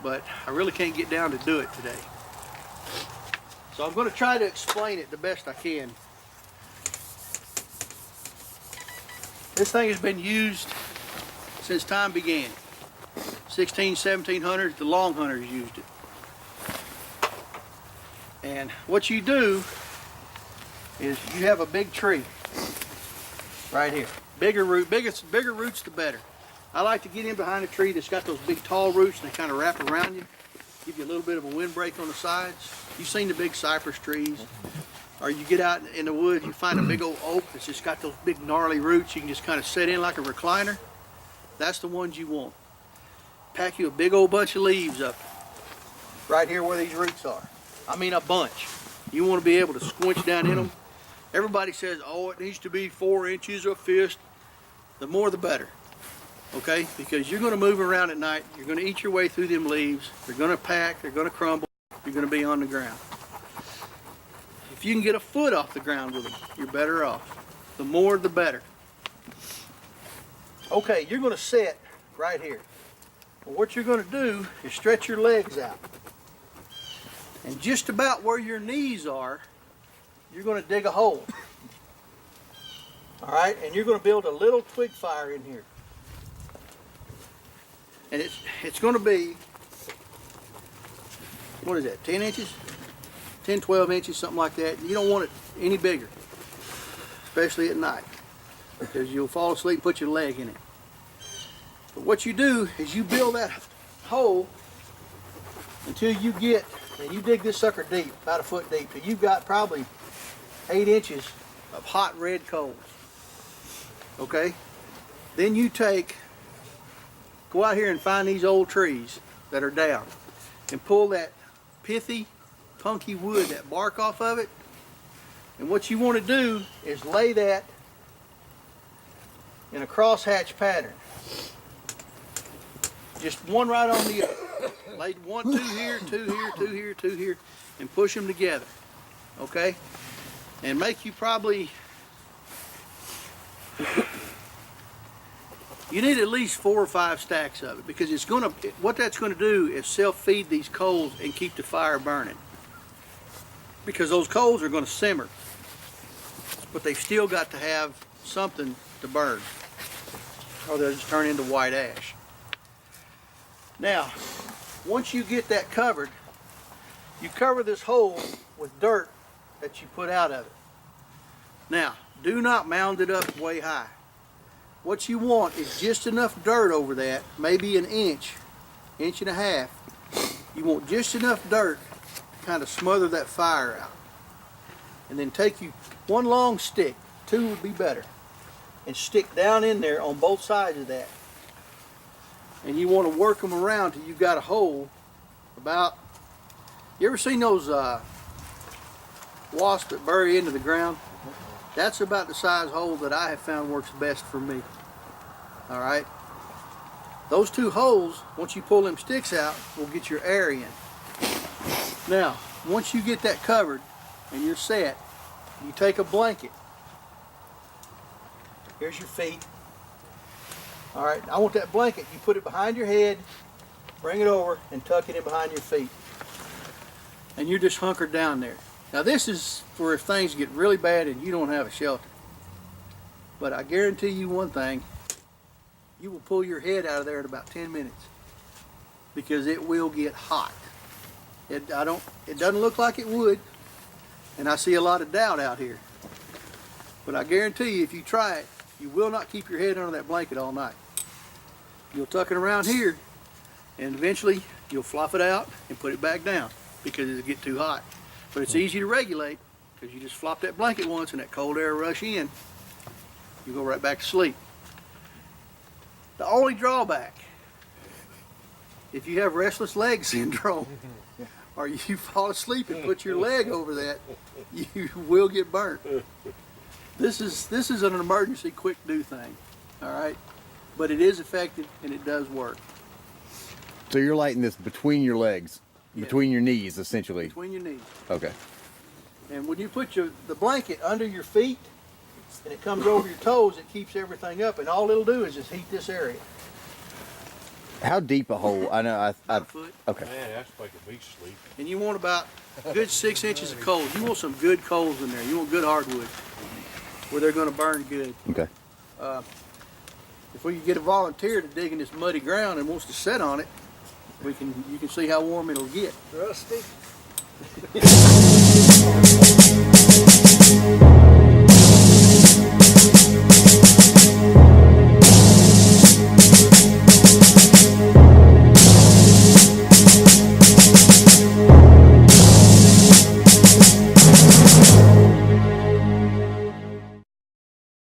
but I really can't get down to do it today. So I'm going to try to explain it the best I can. This thing has been used since time began. 1700s, the long hunters used it. And what you do is you have a big tree right here. Bigger roots the better. I like to get in behind a tree that's got those big tall roots and they kind of wrap around you. Give you a little bit of a windbreak on the sides. You've seen the big cypress trees. Or you get out in the woods, you find a big old oak that's just got those big gnarly roots. You can just kind of set in like a recliner. That's the ones you want. Pack you a big old bunch of leaves up right here where these roots are. I mean a bunch. You want to be able to squinch down in them. Everybody says, oh, it needs to be 4 inches of fist. The more the better. Okay? Because you're going to move around at night. You're going to eat your way through them leaves. They're going to pack. They're going to crumble. You're going to be on the ground. If you can get a foot off the ground with them, you're better off. The more the better. Okay, you're going to sit right here. Well, what you're going to do is stretch your legs out. And just about where your knees are, you're going to dig a hole. All right, and you're going to build a little twig fire in here. And it's going to be, what is that, 10 inches? 10, 12 inches, something like that. You don't want it any bigger, especially at night, because you'll fall asleep and put your leg in it. But what you do is you build that hole until you get, and you dig this sucker deep, about a foot deep, till you've got probably 8 inches of hot red coals. Okay? Then you go out here and find these old trees that are down and pull that pithy, punky wood, that bark off of it. And what you want to do is lay that in a crosshatch pattern. Just one right on the other. Lay 1, 2 here, 2 here, 2 here, 2 here, and push them together. Okay? And make you probably, you need at least 4 or 5 stacks of it, because what that's going to do is self-feed these coals and keep the fire burning. Because those coals are going to simmer, but they've still got to have something to burn, or they'll just turn into white ash. Now, once you get that covered, you cover this hole with dirt that you put out of it. Now, do not mound it up way high. What you want is just enough dirt over that, maybe an inch, inch and a half. You want just enough dirt to kind of smother that fire out. And then take you one long stick, 2 would be better, and stick down in there on both sides of that. And you want to work them around till you've got a hole about, you ever seen those wasps that bury into the ground? That's about the size hole that I have found works best for me. All right? Those 2 holes, once you pull them sticks out, will get your air in. Now, once you get that covered and you're set, you take a blanket. Here's your feet. All right, I want that blanket. You put it behind your head, bring it over, and tuck it in behind your feet. And you're just hunkered down there. Now this is for if things get really bad and you don't have a shelter. But I guarantee you one thing, you will pull your head out of there in about 10 minutes. Because it will get hot. It doesn't look like it would, and I see a lot of doubt out here. But I guarantee you, if you try it, you will not keep your head under that blanket all night. You'll tuck it around here, and eventually you'll flop it out and put it back down because it'll get too hot. But it's easy to regulate because you just flop that blanket once and that cold air rush in. You go right back to sleep. The only drawback, if you have restless leg syndrome, or you fall asleep and put your leg over that, you will get burnt. This is an emergency quick do thing, all right? But it is effective and it does work. So you're lighting this between your legs, Yes. between your knees, essentially. Between your knees. Okay. And when you put the blanket under your feet and it comes over your toes, it keeps everything up, and all it'll do is just heat this area. How deep a hole? I know. About a foot. Okay. Man, that's making me sleep. And you want about a good 6 inches of coals. You want some good coals in there. You want good hardwood where they're going to burn good. Okay. If we can get a volunteer to dig in this muddy ground and wants to sit on it, you can see how warm it'll get. Rusty.